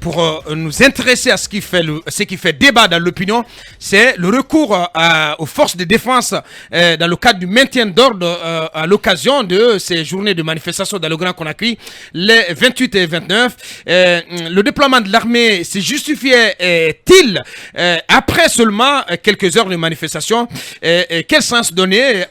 Pour nous intéresser à ce qui fait débat dans l'opinion, c'est le recours aux forces de défense dans le cadre du maintien d'ordre à l'occasion de ces journées de manifestation dans le Grand Conakry, les 28 et 29. Le déploiement de l'armée se justifiait-il après seulement quelques heures de manifestation? Quel sens donner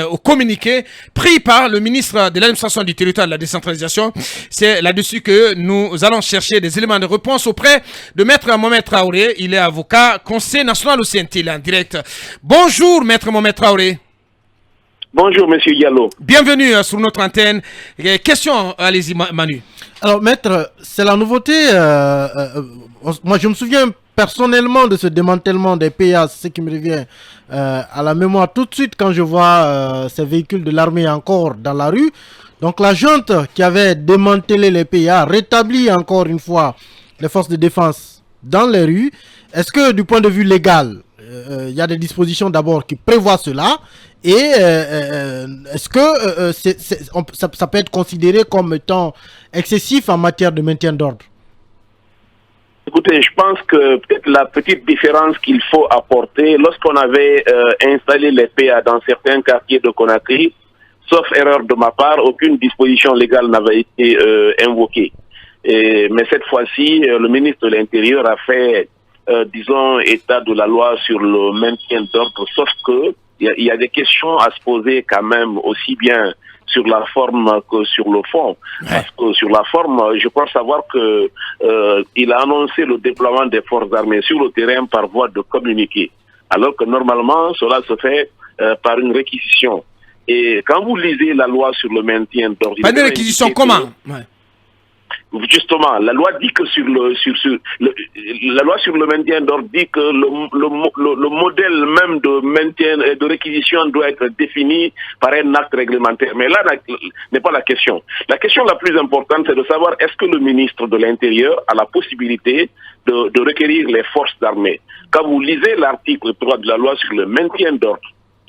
au communiqué pris par le ministre de l'administration du territoire et de la décentralisation? C'est là-dessus que nous allons chercher des éléments de réponse auprès de Maître Mohamed Traoré. Il est avocat, conseiller national au CNT, il est en direct. Bonjour Maître Mohamed Traoré. Bonjour Monsieur Diallo. Bienvenue sur notre antenne. Question, allez-y Manu. Alors Maître, c'est la nouveauté. Moi je me souviens personnellement de ce démantèlement des PA, c'est ce qui me revient à la mémoire tout de suite quand je vois ces véhicules de l'armée encore dans la rue. Donc la junte qui avait démantelé les PA rétablit encore une fois les forces de défense dans les rues. Est-ce que du point de vue légal, il y a des dispositions d'abord qui prévoient cela? Et est-ce que ça peut être considéré comme étant excessif en matière de maintien d'ordre? Écoutez, je pense que peut-être la petite différence qu'il faut apporter, lorsqu'on avait installé les PA dans certains quartiers de Conakry, sauf erreur de ma part, aucune disposition légale n'avait été invoquée. Mais cette fois-ci, le ministre de l'Intérieur a fait, disons, état de la loi sur le maintien d'ordre, sauf que il y a des questions à se poser quand même, aussi bien sur la forme que sur le fond. Ouais. Parce que sur la forme, je crois savoir que il a annoncé le déploiement des forces armées sur le terrain par voie de communiqué, alors que normalement, cela se fait par une réquisition. Et quand vous lisez la loi sur le maintien d'ordre... Pas de réquisition, comment? Justement, la loi dit que la loi sur le maintien d'ordre dit que le modèle même de maintien et de réquisition doit être défini par un acte réglementaire. Mais là n'est pas la question. La question la plus importante, c'est de savoir est-ce que le ministre de l'Intérieur a la possibilité de requérir les forces d'armée. Quand vous lisez l'article 3 de la loi sur le maintien d'ordre,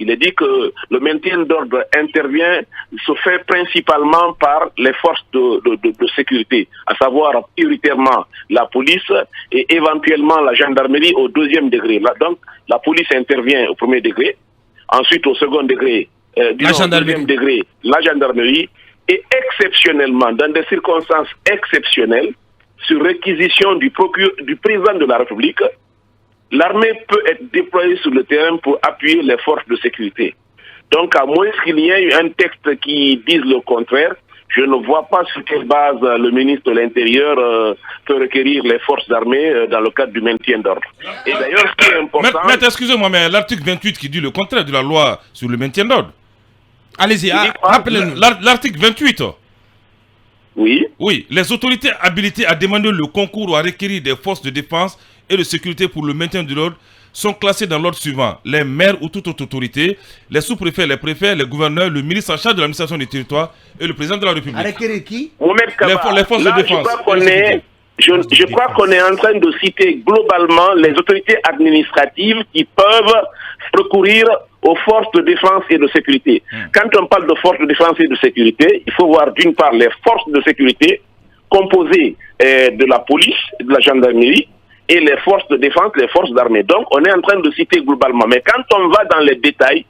il est dit que le maintien d'ordre intervient, se fait principalement par les forces de sécurité, à savoir prioritairement la police et éventuellement la gendarmerie au deuxième degré. Donc, la police intervient au premier degré, ensuite au second degré, au deuxième degré, la gendarmerie, et exceptionnellement, dans des circonstances exceptionnelles, sur réquisition du président de la République, l'armée peut être déployée sur le terrain pour appuyer les forces de sécurité. Donc, à moins qu'il y ait un texte qui dise le contraire, je ne vois pas sur quelle base le ministre de l'Intérieur peut requérir les forces armées dans le cadre du maintien d'ordre. Et d'ailleurs, ce qui est important... Maître, excusez-moi, mais l'article 28 qui dit le contraire de la loi sur le maintien d'ordre. Allez-y, rappelez-nous. L'article 28. Oui. Oui, les autorités habilitées à demander le concours ou à requérir des forces de défense et de sécurité pour le maintien de l'ordre sont classés dans l'ordre suivant: les maires ou toute autre autorité, les sous-préfets, les préfets, les gouverneurs, le ministre en charge de l'administration du territoire et le président de la République. À requérir qui? Les forces de défense. Je crois qu'on est en train de citer globalement les autorités administratives qui peuvent recourir aux forces de défense et de sécurité. Quand on parle de forces de défense et de sécurité, il faut voir d'une part les forces de sécurité composées de la police, de la gendarmerie, et les forces de défense, les forces d'armée. Donc, on est en train de citer globalement. Mais quand on va dans les détails,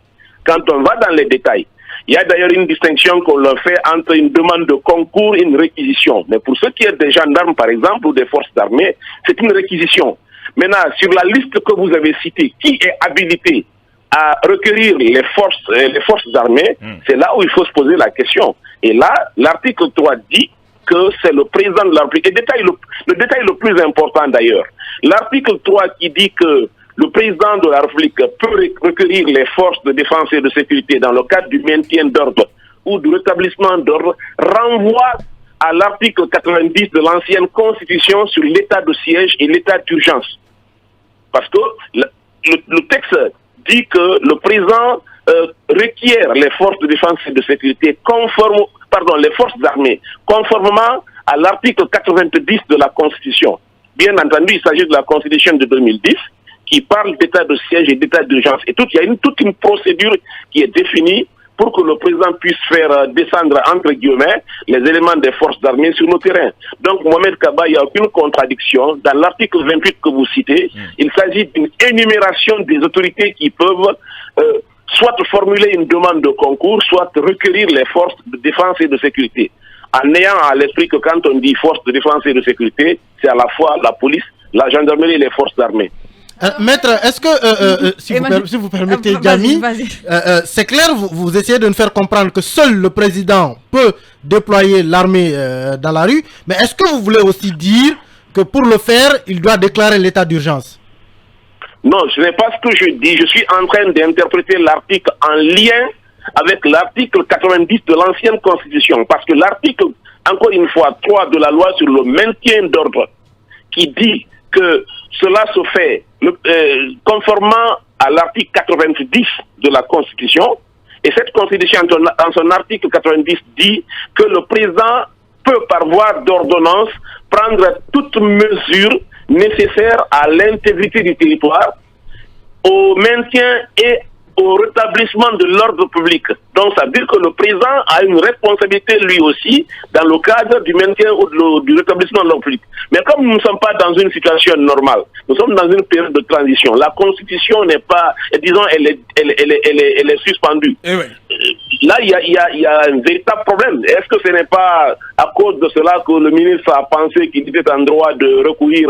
il y a d'ailleurs une distinction qu'on leur fait entre une demande de concours et une réquisition. Mais pour ce qui est des gendarmes, par exemple, ou des forces d'armée, c'est une réquisition. Maintenant, sur la liste que vous avez citée, qui est habilité à requérir les forces d'armée, c'est là où il faut se poser la question. Et là, l'article 3 dit que c'est le président de la République. Et le détail le plus important d'ailleurs, l'article 3 qui dit que le président de la République peut requérir les forces de défense et de sécurité dans le cadre du maintien d'ordre ou du rétablissement d'ordre renvoie à l'article 90 de l'ancienne Constitution sur l'état de siège et l'état d'urgence. Parce que le texte dit que le président requiert les forces de défense et de sécurité les forces armées, conformément à l'article 90 de la Constitution. Bien entendu, il s'agit de la Constitution de 2010 qui parle d'état de siège et d'état d'urgence. Et il y a toute une procédure qui est définie pour que le président puisse faire descendre, entre guillemets, les éléments des forces armées sur le terrain. Donc, Mohamed Kaba, il n'y a aucune contradiction. Dans l'article 28 que vous citez, il s'agit d'une énumération des autorités qui peuvent soit formuler une demande de concours, soit requérir les forces de défense et de sécurité. En ayant à l'esprit que quand on dit forces de défense et de sécurité, c'est à la fois la police, la gendarmerie et les forces armées. Maître, est-ce que, si vous permettez, Jamy, c'est clair, vous essayez de nous faire comprendre que seul le président peut déployer l'armée dans la rue, mais est-ce que vous voulez aussi dire que pour le faire, il doit déclarer l'état d'urgence? Non, ce n'est pas ce que je dis. Je suis en train d'interpréter l'article en lien avec l'article 90 de l'ancienne Constitution. Parce que l'article, encore une fois, 3 de la loi sur le maintien d'ordre, qui dit que cela se fait conformément à l'article 90 de la Constitution. Et cette Constitution, dans son article 90, dit que le président peut, par voie d'ordonnance, prendre toute mesure nécessaire à l'intégrité du territoire, au maintien et au rétablissement de l'ordre public. Donc, ça veut dire que le président a une responsabilité, lui aussi, dans le cadre du maintien ou du rétablissement de l'ordre public. Mais comme nous ne sommes pas dans une situation normale, nous sommes dans une période de transition. La Constitution n'est pas, disons, elle est suspendue. Là, il y a un véritable problème. Est-ce que ce n'est pas à cause de cela que le ministre a pensé qu'il était en droit de recourir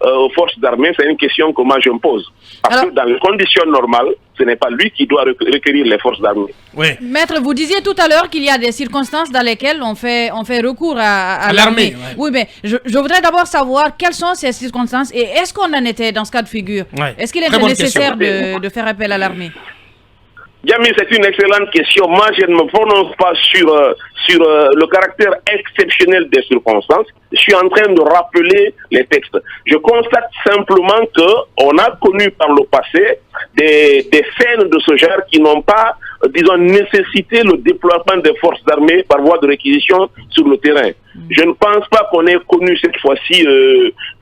aux forces armées? C'est une question que moi je me pose. Parce que dans les conditions normales, ce n'est pas lui qui doit requérir les forces armées. Oui. Maître, vous disiez tout à l'heure qu'il y a des circonstances dans lesquelles on fait recours à l'armée. Ouais. Oui, mais je voudrais d'abord savoir quelles sont ces circonstances et est-ce qu'on en était dans ce cas de figure? Ouais. Est-ce qu'il est nécessaire de faire appel à l'armée? Jamy, c'est une excellente question. Moi, je ne me prononce pas sur le caractère exceptionnel des circonstances. Je suis en train de rappeler les textes. Je constate simplement qu'on a connu par le passé des scènes de ce genre qui n'ont pas, disons, nécessité le déploiement des forces armées par voie de réquisition sur le terrain. Je ne pense pas qu'on ait connu cette fois-ci,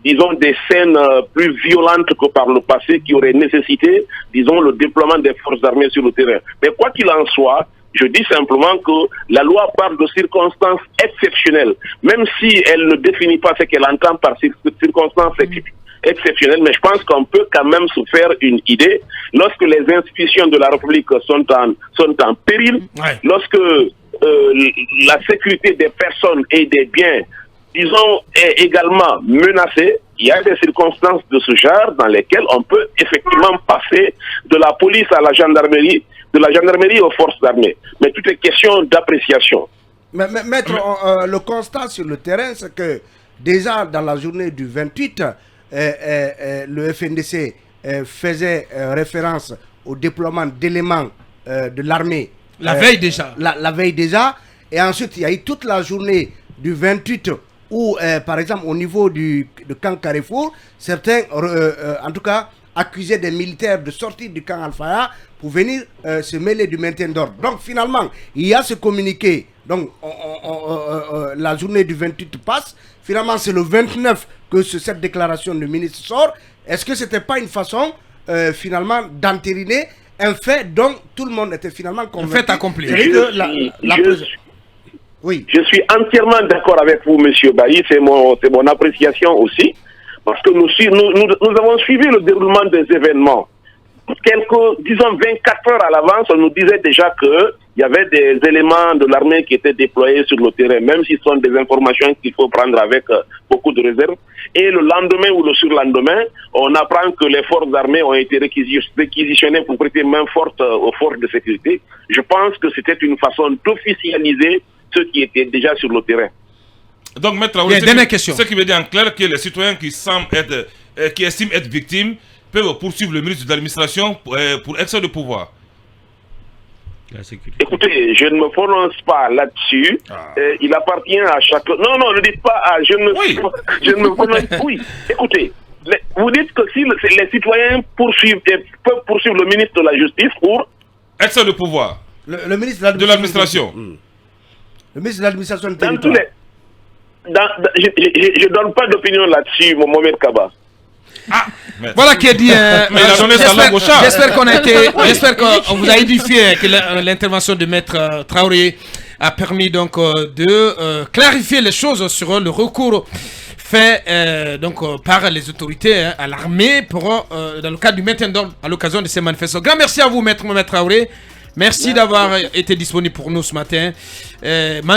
disons, des scènes plus violentes que par le passé qui auraient nécessité, disons, le déploiement des forces armées sur le terrain. Mais quoi qu'il en soit, je dis simplement que la loi parle de circonstances exceptionnelles, même si elle ne définit pas ce qu'elle entend par circonstances exceptionnelles, mais je pense qu'on peut quand même se faire une idée. Lorsque les institutions de la République sont en péril, lorsque la sécurité des personnes et des biens, disons, est également menacée, il y a des circonstances de ce genre dans lesquelles on peut effectivement passer de la police à la gendarmerie, de la gendarmerie aux forces armées. Mais tout est question d'appréciation. Maître, le constat sur le terrain, c'est que déjà dans la journée du 28, le FNDC faisait référence au déploiement d'éléments de l'armée. La veille déjà. La veille déjà. Et ensuite, il y a eu toute la journée du 28 où, par exemple, au niveau de camp Carrefour, certains, en tout cas, accusaient des militaires de sortir du camp Al-Faya pour venir se mêler du maintien d'ordre. Donc, finalement, il y a ce communiqué. Donc, la journée du 28 passe. Finalement, c'est le 29 que cette déclaration du ministre sort. Est-ce que ce n'était pas une façon, finalement, d'entériner un fait dont tout le monde était finalement convaincu? Un fait accompli. Oui. Je suis entièrement d'accord avec vous, monsieur Bailly. C'est mon appréciation aussi. Parce que nous avons suivi le déroulement des événements. Disons 24 heures à l'avance, on nous disait déjà qu'il y avait des éléments de l'armée qui étaient déployés sur le terrain, même si ce sont des informations qu'il faut prendre avec beaucoup de réserve. Et le lendemain ou le surlendemain, on apprend que les forces armées ont été réquisitionnées pour prêter main forte aux forces de sécurité. Je pense que c'était une façon d'officialiser ceux qui étaient déjà sur le terrain. Donc, maître, ce qui veut dire en clair que les citoyens qui estiment être victimes peuvent poursuivre le ministre de l'administration pour excès de pouvoir. Écoutez, je ne me prononce pas là-dessus. Il appartient à chacun. Non, ne dites pas. Je ne me prononce. Oui, écoutez. Vous dites que si les citoyens peuvent poursuivre le ministre de la Justice pour excès de pouvoir. Le ministre de l'administration. Le ministre de l'administration du territoire. Je ne donne pas d'opinion là-dessus, Mohamed Kaba. Voilà qui est dit. Mais il a donné sa langue au chat. J'espère qu'on vous a édifié, que l'intervention de Maître Traoré a permis donc de clarifier les choses sur le recours fait par les autorités à l'armée pour dans le cadre du maintien d'ordre à l'occasion de ces manifestations. Grand merci à vous, Maître Traoré. Merci d'avoir été disponible pour nous ce matin.